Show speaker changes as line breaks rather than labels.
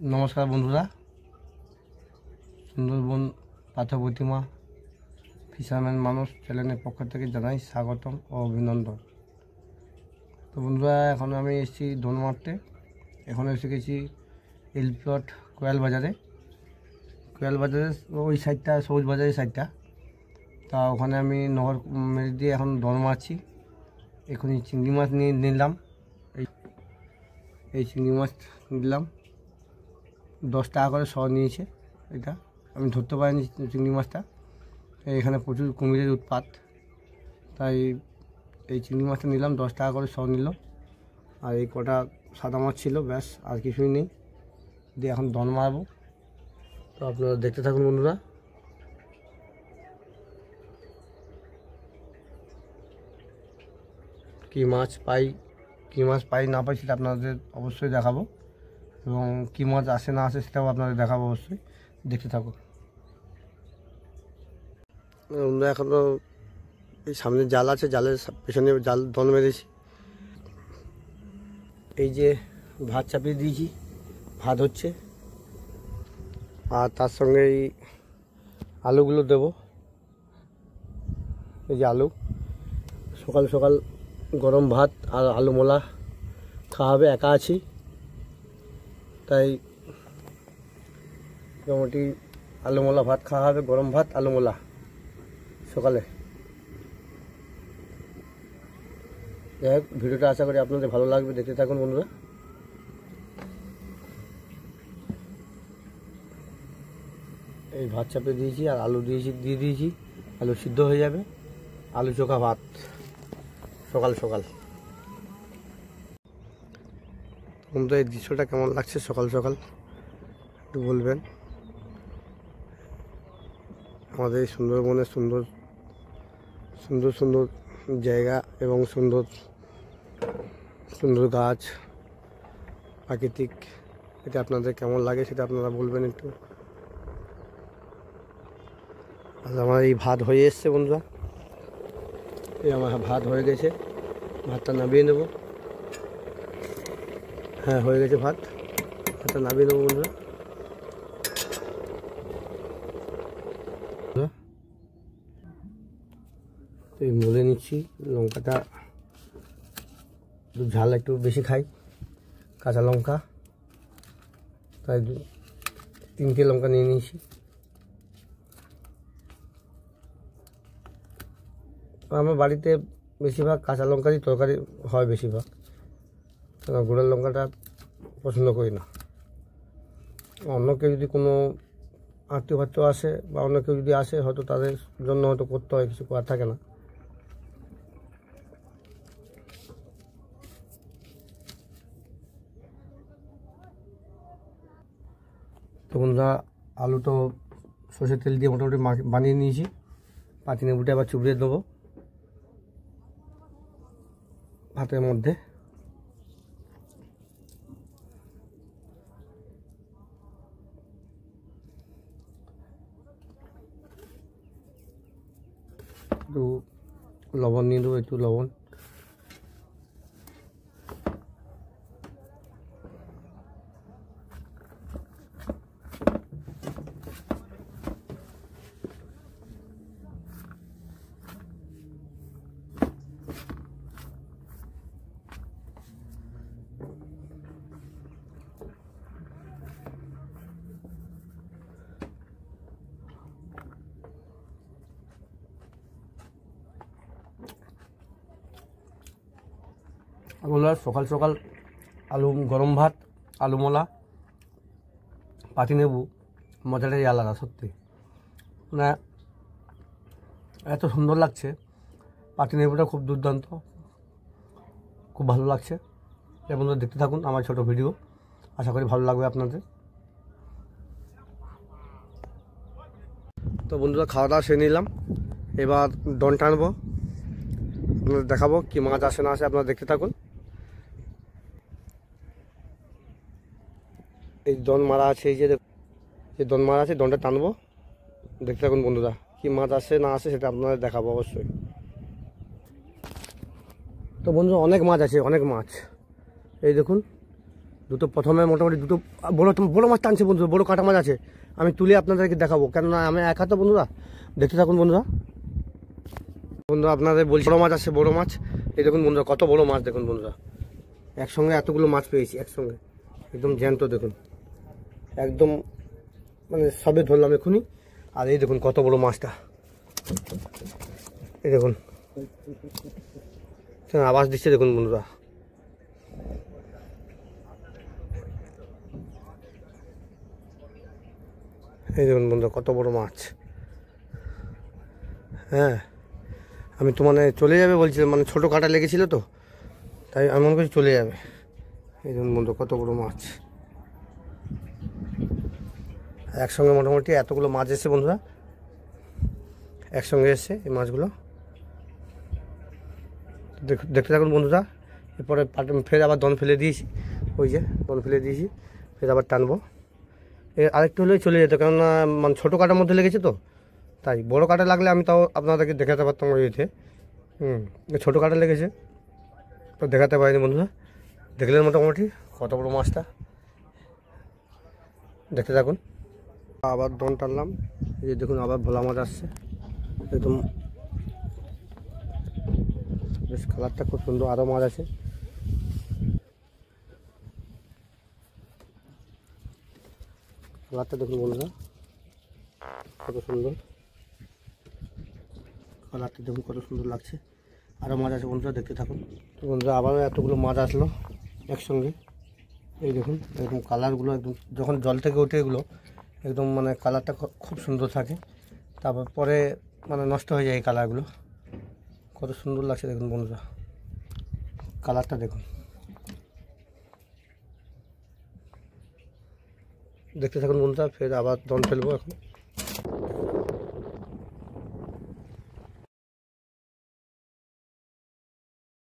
নমস্কার বন্ধুরা, সুন্দরবন পাথর প্রতিমা ফিশারম্যান মানুষ চ্যানেলের পক্ষ থেকে জানাই স্বাগতম ও অভিনন্দন। তো বন্ধুরা, এখন আমি এসেছি দোন মারতে। এখন এসে গেছি এলপ্লট কোয়াল বাজারে ওই সাইডটা, সবুজ বাজারের সাইডটা। তা ওখানে আমি নহর মেরে দিয়ে এখন দোন মারছি। এখনই চিংড়ি মাছ নিয়ে নিলাম। এই চিংড়ি মাছ নিলাম, 10 টাকা করে শ নিয়েছে। এটা আমি ধরতে পারিনি চিংড়ি মাছটা, এখানে প্রচুর কুমিরের উৎপাত, তাই এই চিংড়ি মাছটা নিলাম, 10 টাকা করে শ নিল। আর এই কটা সাদা মাছ ছিল, ব্যাস, আর কিছুই নেই। দিয়ে এখন দন মারবো। তো আপনারা দেখতে থাকুন বন্ধুরা। কী মাছ পাই না পাই সেটা আপনাদের অবশ্যই দেখাবো, এবং কী মাছ আসে না আসে সেটাও আপনাদের দেখাবো। অবশ্যই দেখতে থাকুন। আমরা এখনও এই সামনে জাল আছে, জালের পেছনে জাল দন মেরেছি। এই যে ভাত চাপিয়ে দিয়েছি, ভাত হচ্ছে, আর তার সঙ্গে এই আলুগুলো দেব। এই যে আলু, সকাল সকাল গরম ভাত আর আলু মোলা খাওয়া হবে। একা আছি, তাই মোটামুটি আলু মোলা ভাত খাওয়া হবে, গরম ভাত আলু মোলা সকালে। যাই হোক, ভিডিওটা আশা করি আপনাদের ভালো লাগবে, দেখতে থাকুন বন্ধুরা। এই ভাত চাপে দিয়েছি আর আলু দিয়ে দিয়েছি, আলু সিদ্ধ হয়ে যাবে। আলু চোখা ভাত সকাল সকাল। বন্ধুরা, এই দৃশ্যটা কেমন লাগছে সকাল সকাল একটু বলবেন। আমাদের এই সুন্দরবনের সুন্দর সুন্দর সুন্দর জায়গা এবং সুন্দর সুন্দর গাছ, প্রাকৃতিক, এটা আপনাদের কেমন লাগে সেটা আপনারা বলবেন একটু। আর আমার এই ভাত হয়ে এসছে বন্ধুরা, এই আমার ভাত হয়ে গেছে, ভাতটা নামিয়ে নেব। হ্যাঁ, হয়ে গেছে ভাতটা নামিয়ে নেবো বন্ধুরা। এই মলে নিচ্ছি লঙ্কাটা, ঝাল একটু বেশি খাই, কাঁচা লঙ্কা, তাই 3টে লঙ্কা নিয়ে নিয়েছি। আমার বাড়িতে বেশিরভাগ কাঁচা লঙ্কারই তরকারি হয় বেশিরভাগ, কারণ গুঁড়ার লঙ্কাটা পছন্দ করি না। অন্য কেউ যদি কোনো আত্মীয় আসে বা অন্য কেউ যদি আসে, হয়তো তাদের জন্য হয়তো করতে হয়, কিছু করার থাকে না। তো বন্ধুরা, আলু তো সর্ষের তেল দিয়ে মোটামুটি বানিয়ে নিয়েছি। পাতিনেবুটা আবার চুবড়ে দেবো ভাতের মধ্যে। একটু লবণ নিয়ে দেবো, একটু লবণ। বন্ধুরা, সকাল সকাল আলু গরম ভাত, আলু মোলা, পাতিনেবু, মজাটাই আলাদা সত্যি। মানে এত সুন্দর লাগছে, পাতিনেবুটা খুব দুর্দান্ত, খুব ভালো লাগছে। এই বন্ধুরা, দেখতে থাকুন আমার ছোট ভিডিও, আশা করি ভালো লাগবে আপনাদের। তো বন্ধুরা, খাওয়া দাওয়া সেরে নিলাম, এবার দন টানবো, আপনাদের দেখাবো কি মাছ আসে না আসে, আপনারা দেখতে থাকুন। এই দন মারা আছে, এই যে দন মারা আছে, দনটা টানবো, দেখতে থাকুন বন্ধুরা। কি মাছ আসে না আসে সেটা আপনাদের দেখাবো অবশ্যই। তো বন্ধুরা, অনেক মাছ আছে, অনেক মাছ। এই দেখুন, দুটো প্রথমে মোটামুটি দুটো বড় বড় মাছ টানছে বন্ধুরা, বড় কাটা মাছ আছে। আমি তুলে আপনাদেরকে দেখাবো, কেননা আমি একা তো বন্ধুরা। দেখতে থাকুন বন্ধুরা। বন্ধুরা আপনাদের বলছি বড় মাছ আছে, বড় মাছ। এই দেখুন বন্ধুরা কত বড় মাছ, দেখুন বন্ধুরা একসঙ্গে এতগুলো মাছ পেয়েছি একসঙ্গে, একদম জ্যান্ত দেখুন, একদম মানে সবে ধরলাম এখনই। আর এই দেখুন কত বড় মাছটা, এই দেখুন আওয়াজ দিচ্ছে দেখুন বন্ধুরা। এই দেখুন বন্ধুরা কত বড় মাছ। হ্যাঁ আমি তো মানে চলে যাবে বলছিলাম, মানে ছোটো কাটা লেগেছিলো তো, তাই আমি মনে করছি চলে যাবে। এই দেখুন বন্ধু কত বড় মাছ, একসঙ্গে মোটামুটি এতগুলো মাছ এসছে বন্ধুরা, একসঙ্গে এসছে এই মাছগুলো। দেখতে থাকুন বন্ধুরা। এরপরে ফের আবার দন ফেলে দিয়েছি, ওই যে দন ফেলে দিয়েছি, ফের আবার টানবো। আরেকটু হলেই চলে যেত, কেননা মানে ছোটো কাটার মধ্যে লেগেছে তো, তাই বড় কাটা লাগলে আমি তাও আপনাদেরকে দেখাতে পারতাম ওই ইয়েতে। ছোটো কাটা লেগেছে তো দেখাতে পারিনি বন্ধুরা। দেখলেন মোটামুটি কত বড় মাছটা, দেখতে থাকুন। আবার দন টানলাম, এই যে দেখুন আবার ভোলা মাছ আসছে, একদম বেশ কালারটা খুব সুন্দর। আরও মাছ আছে, কালারটা দেখুন বন্ধুরা কত সুন্দর, কালারটা দেখুন কত সুন্দর লাগছে। আরও মাছ আছে বন্ধুরা, দেখতে থাকুন। তো বন্ধুরা আবারও এতগুলো মাছ আসলো একসঙ্গে। এই দেখুন এরকম কালারগুলো একদম যখন জল থেকে ওঠে এগুলো একদম মানে কালারটা খুব সুন্দর থাকে, তারপর পরে মানে নষ্ট হয়ে যায় এই কালারগুলো। কত সুন্দর লাগছে দেখুন বন্ধুরা, কালারটা দেখুন। দেখতে থাকুন বন্ধুরা, ফের আবার দন ফেলবো এখন।